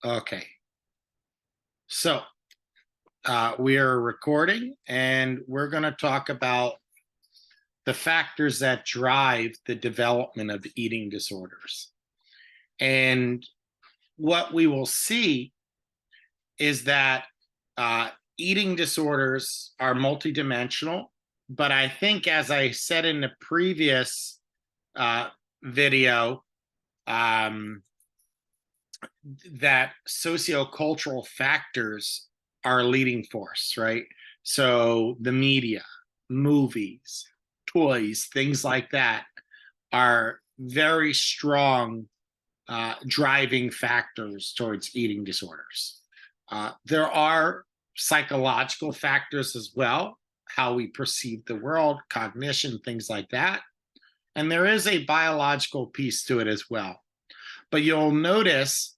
Okay. So we are recording and we're going to talk about the factors that drive the development of eating disorders. And what we will see is that eating disorders are multidimensional. But I think, as I said in the previous video, that sociocultural factors are a leading force, right? So the media, movies, toys, things like that are very strong driving factors towards eating disorders. There are psychological factors as well, how we perceive the world, cognition, things like that. And there is a biological piece to it as well. But you'll notice,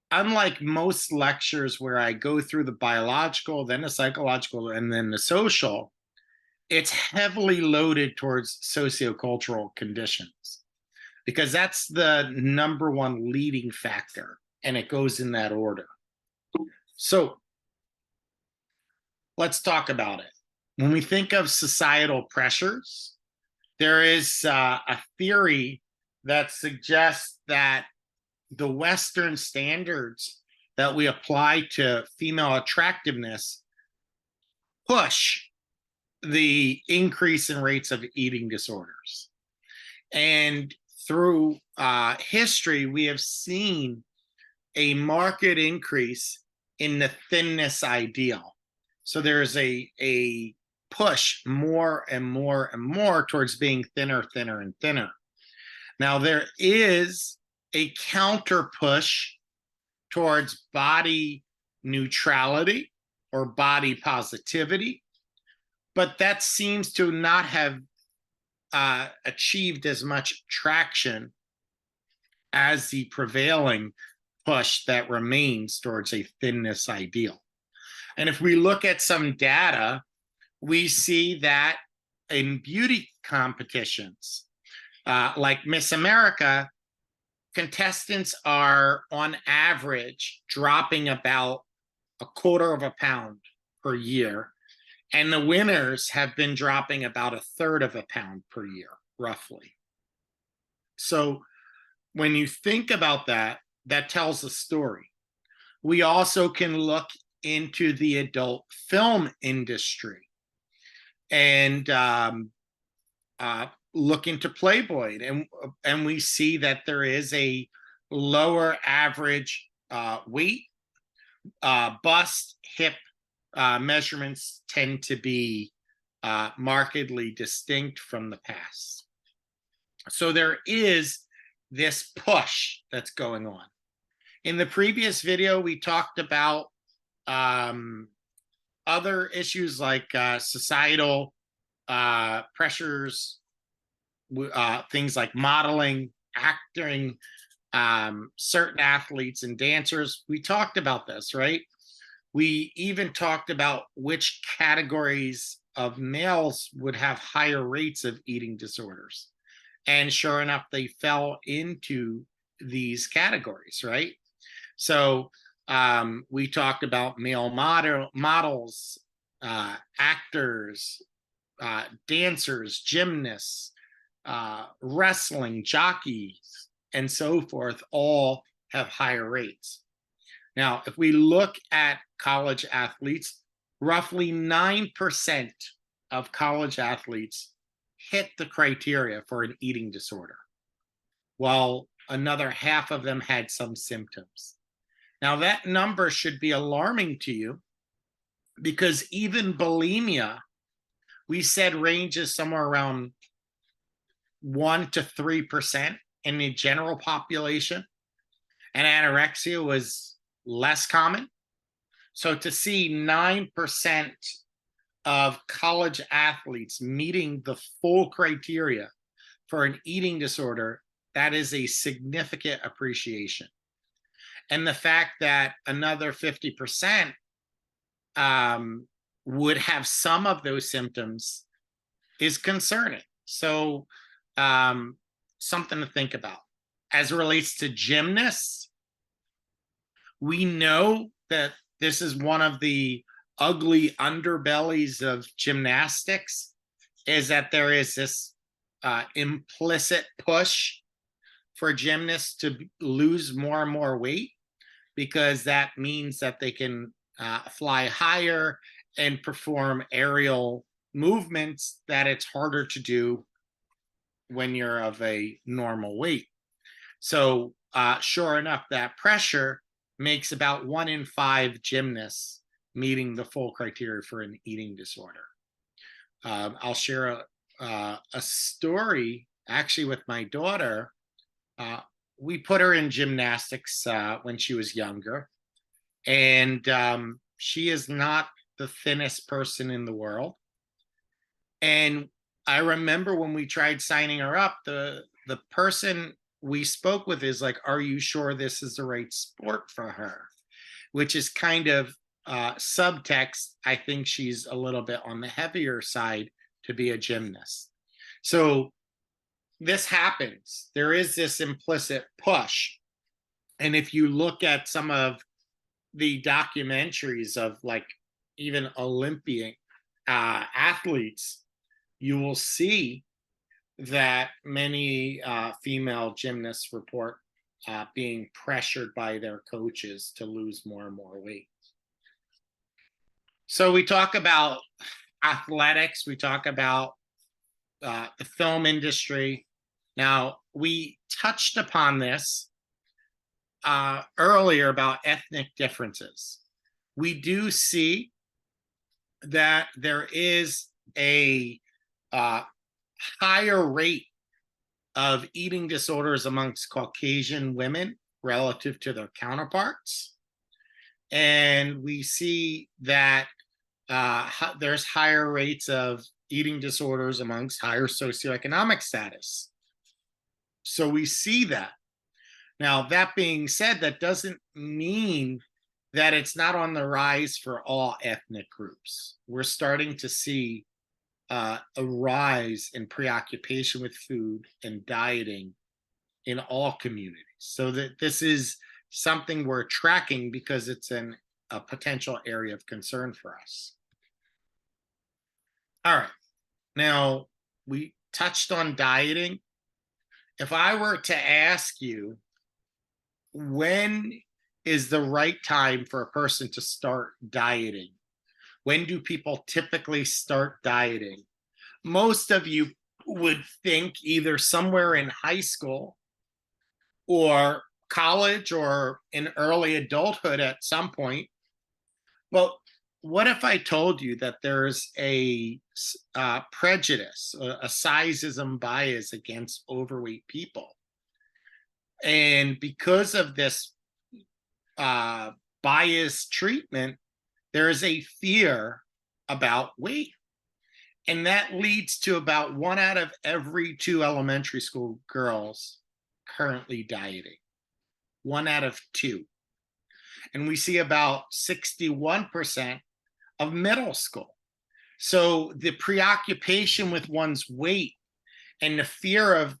unlike most lectures where I go through the biological, then the psychological, and then the social, it's heavily loaded towards sociocultural conditions because that's the number one leading factor, and it goes in that order. So let's talk about it. When we think of societal pressures, there is a theory that suggests that the Western standards that we apply to female attractiveness push the increase in rates of eating disorders. And through history, we have seen a marked increase in the thinness ideal. So there's a push more and more and more towards being thinner, thinner, and thinner. Now, there is a counter push towards body neutrality or body positivity, but that seems to not have achieved as much traction as the prevailing push that remains towards a thinness ideal. And if we look at some data, we see that in beauty competitions, like Miss America, contestants are on average dropping about a quarter of a pound per year, and the winners have been dropping about a third of a pound per year, roughly. So when you think about that, that tells a story. We also can look into the adult film industry and look into Playboy, and we see that there is a lower average weight, bust, hip measurements tend to be markedly distinct from the past. So there is this push that's going on. In the previous video, we talked about other issues like societal pressures, things like modeling, acting, certain athletes and dancers. We talked about this, right? We even talked about which categories of males would have higher rates of eating disorders. And sure enough, they fell into these categories, right? So we talked about male models, actors, dancers, gymnasts, wrestling, jockeys, and so forth, all have higher rates. Now, if we look at college athletes, roughly 9% of college athletes hit the criteria for an eating disorder, while another half of them had some symptoms. Now, that number should be alarming to you because even bulimia, we said, ranges somewhere around 1 to 3% in the general population, and anorexia was less common. So to see 9% of college athletes meeting the full criteria for an eating disorder, that is a significant appreciation. And the fact that another 50% would have some of those symptoms is concerning. So something to think about. As it relates to gymnasts, We know that this is one of the ugly underbellies of gymnastics, is that there is this implicit push for gymnasts to lose more and more weight, because that means that they can fly higher and perform aerial movements that it's harder to do when you're of a normal weight. So sure enough, that pressure makes about 1 in 5 gymnasts meeting the full criteria for an eating disorder. I'll share a story actually with my daughter. We put her in gymnastics when she was younger, and she is not the thinnest person in the world. And I remember when we tried signing her up, the person we spoke with is like, "Are you sure this is the right sport for her?" Which is kind of subtext. I think she's a little bit on the heavier side to be a gymnast. So this happens. There is this implicit push. And if you look at some of the documentaries of like even Olympian athletes, you will see that many female gymnasts report being pressured by their coaches to lose more and more weight. So we talk about athletics, we talk about the film industry. Now, we touched upon this earlier about ethnic differences. We do see that there is a higher rate of eating disorders amongst Caucasian women relative to their counterparts. And we see that there's higher rates of eating disorders amongst higher socioeconomic status. So we see that. Now, that being said, that doesn't mean that it's not on the rise for all ethnic groups. We're starting to see a rise in preoccupation with food and dieting in all communities. So that this is something we're tracking because it's a potential area of concern for us. All right. Now, we touched on dieting. If I were to ask you, when is the right time for a person to start dieting? When do people typically start dieting? Most of you would think either somewhere in high school or college or in early adulthood at some point. Well, what if I told you that there's a prejudice, a sizeism bias against overweight people? And because of this biased treatment, there is a fear about weight. And that leads to about 1 out of every 2 elementary school girls currently dieting. 1 out of 2. And we see about 61% of middle school. So the preoccupation with one's weight and the fear of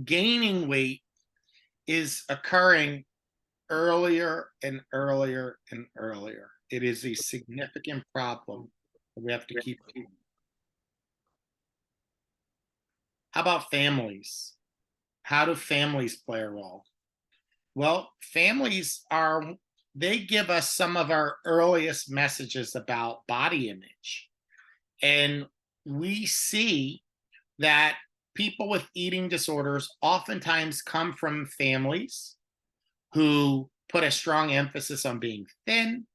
gaining weight is occurring earlier and earlier and earlier. It is a significant problem that we have to keep. How about families? How do families play a role? Well, families they give us some of our earliest messages about body image. And we see that people with eating disorders oftentimes come from families who put a strong emphasis on being thin,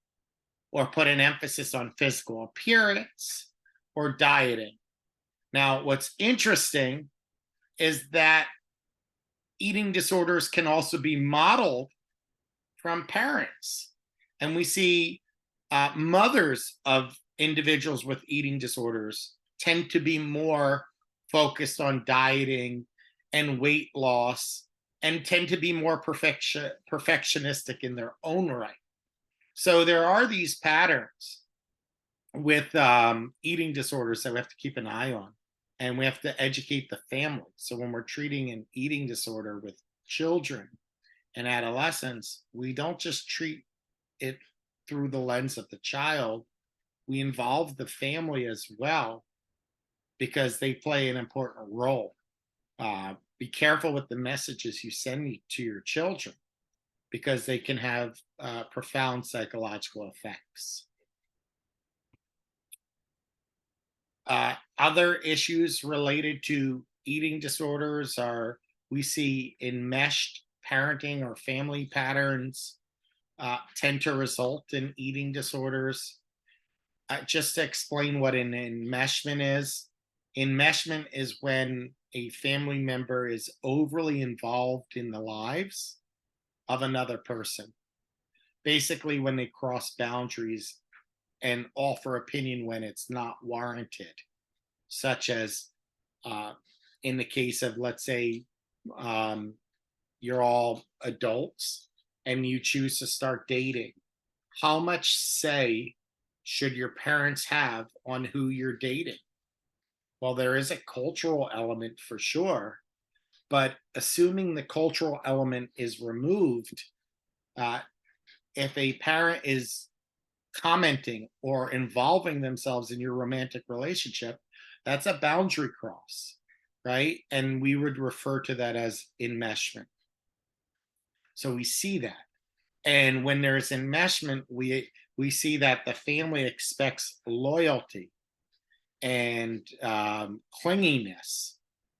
or put an emphasis on physical appearance or dieting. Now, what's interesting is that eating disorders can also be modeled from parents. And we see mothers of individuals with eating disorders tend to be more focused on dieting and weight loss, and tend to be more perfectionistic in their own right. So there are these patterns with eating disorders that we have to keep an eye on, and we have to educate the family. So when we're treating an eating disorder with children and adolescents, we don't just treat it through the lens of the child, we involve the family as well because they play an important role. Be careful with the messages you send to your children because they can have profound psychological effects. Other issues related to eating disorders are we see enmeshed parenting or family patterns tend to result in eating disorders. Just to explain what an enmeshment is when a family member is overly involved in the lives of another person. Basically, when they cross boundaries and offer opinion when it's not warranted, such as uh, in the case of, let's say, um, you're all adults and you choose to start dating. How much say should your parents have on who you're dating? Well, there is a cultural element for sure, but assuming the cultural element is removed, uh, if a parent is commenting or involving themselves in your romantic relationship, that's a boundary cross, right? And we would refer to that as enmeshment. So we see that. And when there's enmeshment, we see that the family expects loyalty and clinginess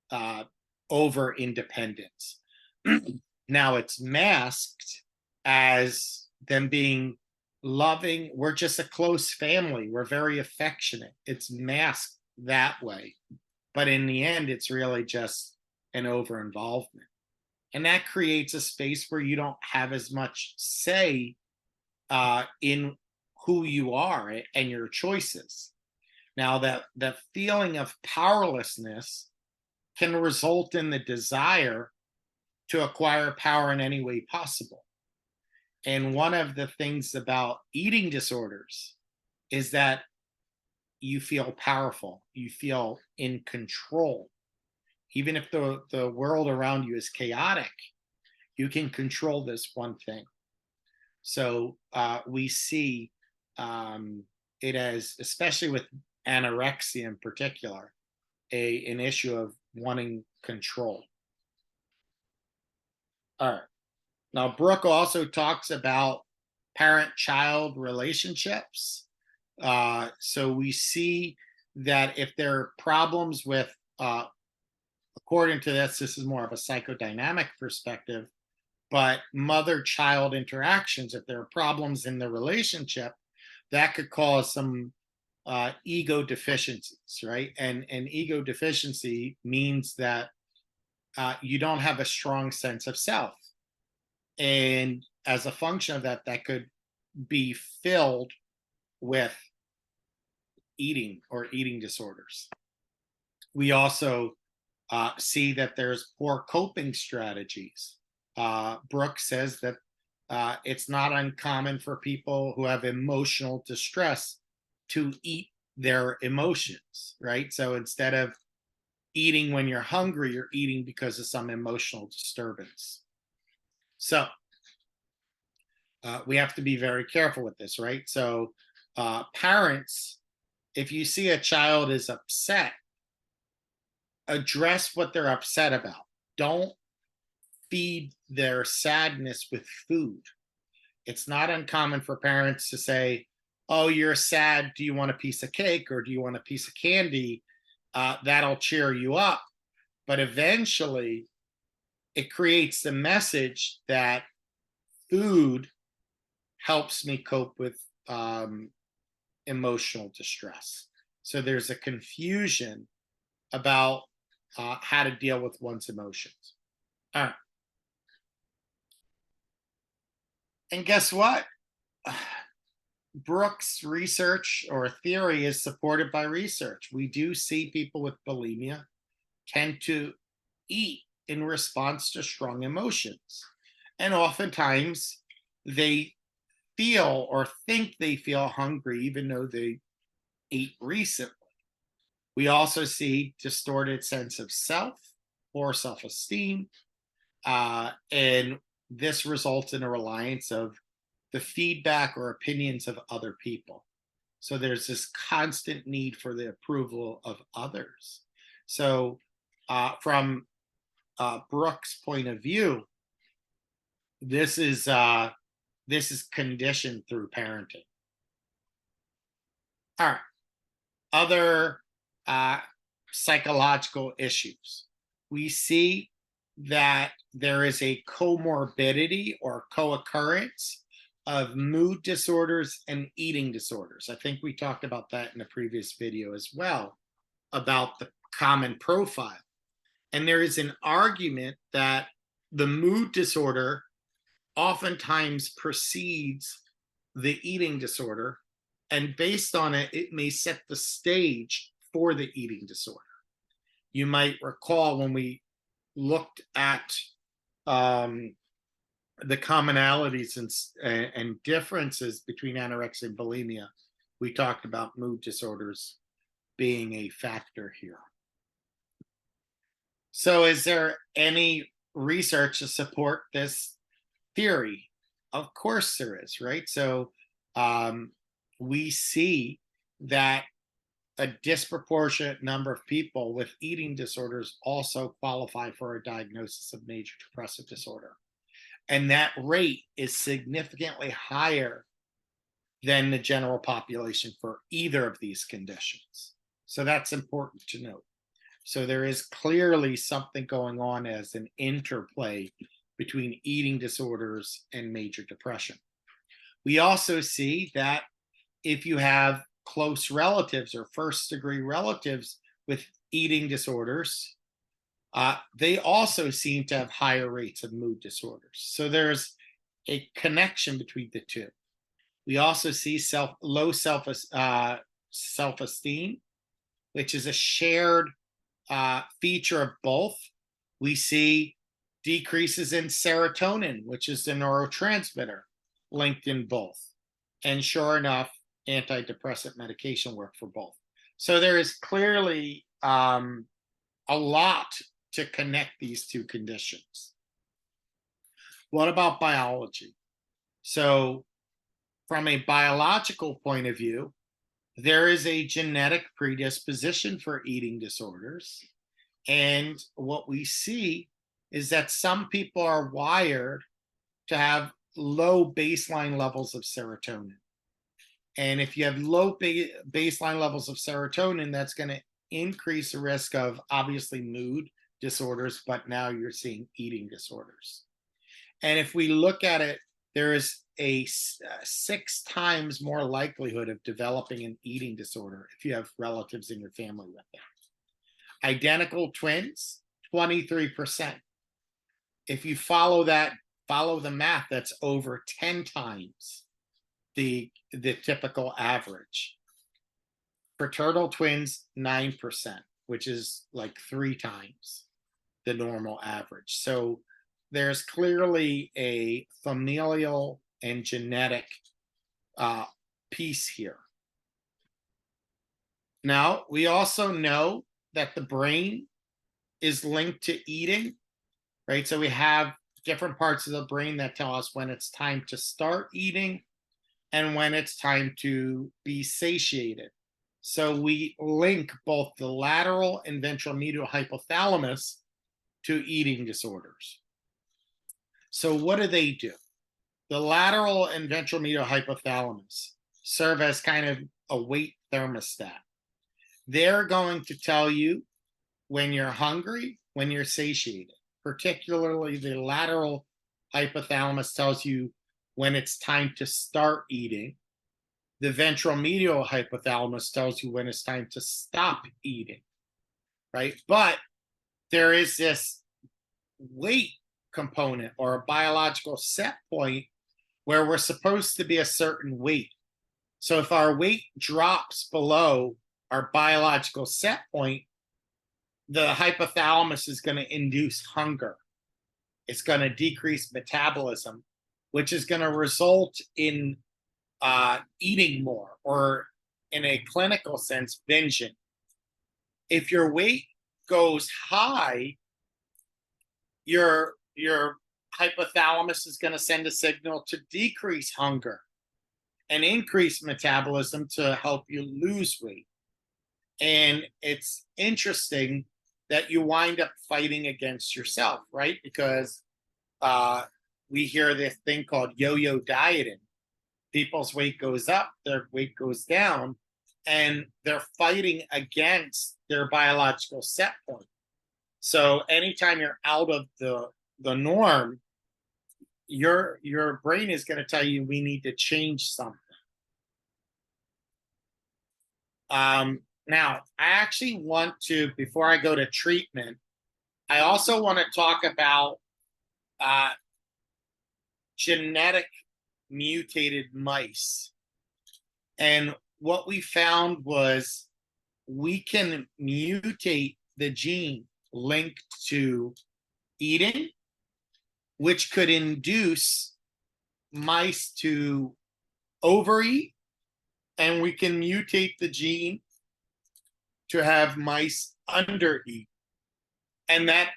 uh, over independence. Now it's masked as them being loving. We're just a close family. We're very affectionate. It's masked that way. But in the end, it's really just an over involvement. And that creates a space where you don't have as much say in who you are and your choices. Now, that feeling of powerlessness can result in the desire to acquire power in any way possible. And one of the things about eating disorders is that you feel powerful, you feel in control. Even if the world around you is chaotic, you can control this one thing. So we see it as, especially with anorexia in particular, an issue of wanting control. All right. Now, Brooke also talks about parent-child relationships. So we see that if there are problems with, according to this is more of a psychodynamic perspective, but mother-child interactions, if there are problems in the relationship, that could cause some ego deficiencies, right? And ego deficiency means that you don't have a strong sense of self. And as a function of that, that could be filled with eating or eating disorders. We also see that there's poor coping strategies. Brooke says that it's not uncommon for people who have emotional distress to eat their emotions, right? So instead of eating when you're hungry, you're eating because of some emotional disturbance. So we have to be very careful with this, right? So parents, if you see a child is upset, address what they're upset about. Don't feed their sadness with food. It's not uncommon for parents to say, "Oh, you're sad. Do you want a piece of cake or do you want a piece of candy? That'll cheer you up." But eventually, it creates the message that food helps me cope with emotional distress. So there's a confusion about how to deal with one's emotions. All right. And guess what? Brooks' research or theory is supported by research. We do see people with bulimia tend to eat in response to strong emotions. And oftentimes they feel or think they feel hungry, even though they ate recently. We also see distorted sense of self or self-esteem. And this results in a reliance of the feedback or opinions of other people. So there's this constant need for the approval of others. So from Brooks' point of view, this is conditioned through parenting. All right, other uh, psychological issues. We see that there is a comorbidity or co-occurrence of mood disorders and eating disorders. I think we talked about that in a previous video as well, about the common profile. And there is an argument that the mood disorder oftentimes precedes the eating disorder, and based on it, it may set the stage for the eating disorder. You might recall when we looked at the commonalities and differences between anorexia and bulimia, we talked about mood disorders being a factor here. So is there any research to support this theory? Of course there is, right? So we see that a disproportionate number of people with eating disorders also qualify for a diagnosis of major depressive disorder. And that rate is significantly higher than the general population for either of these conditions. So that's important to note. So there is clearly something going on as an interplay between eating disorders and major depression. We also see that if you have close relatives or first degree relatives with eating disorders, they also seem to have higher rates of mood disorders. So there's a connection between the two. We also see low self-esteem, which is a shared feature of both. We see decreases in serotonin, which is the neurotransmitter, linked in both. And sure enough, antidepressant medication work for both. So there is clearly a lot to connect these two conditions. What about biology? So from a biological point of view, there is a genetic predisposition for eating disorders. And what we see is that some people are wired to have low baseline levels of serotonin. And if you have low baseline levels of serotonin, that's going to increase the risk of obviously mood disorders, but now you're seeing eating disorders. And if we look at it, there is a 6 times more likelihood of developing an eating disorder if you have relatives in your family with it. Identical twins, 23%. If you follow the math, that's over 10 times the typical average. Fraternal twins, 9%, which is like 3 times the normal average. So there's clearly a familial and genetic piece here. Now, we also know that the brain is linked to eating, right? So we have different parts of the brain that tell us when it's time to start eating and when it's time to be satiated. So we link both the lateral and ventral medial hypothalamus to eating disorders. So what do? The lateral and ventral medial hypothalamus serve as kind of a weight thermostat. They're going to tell you when you're hungry, when you're satiated. Particularly the lateral hypothalamus tells you when it's time to start eating. The ventral medial hypothalamus tells you when it's time to stop eating, right? But there is this weight component or a biological set point where we're supposed to be a certain weight. So if our weight drops below our biological set point, the hypothalamus is going to induce hunger. It's going to decrease metabolism, which is going to result in eating more, or in a clinical sense, binging. If your weight goes high, your hypothalamus is going to send a signal to decrease hunger and increase metabolism to help you lose weight. And it's interesting that you wind up fighting against yourself, right? Because uh, we hear this thing called yo-yo dieting. People's weight goes up, their weight goes down, and they're fighting against their biological set point. So anytime you're out of the norm, your brain is going to tell you we need to change something. Now, I actually want to, before I go to treatment, I also want to talk about uh, genetic mutated mice. And what we found was we can mutate the gene linked to eating, which could induce mice to overeat, and we can mutate the gene to have mice undereat. And that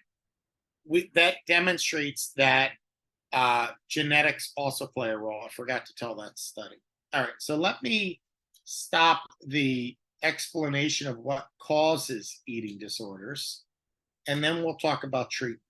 demonstrates that genetics also play a role. I forgot to tell that study. All right, so let me stop the explanation of what causes eating disorders, and then we'll talk about treatment.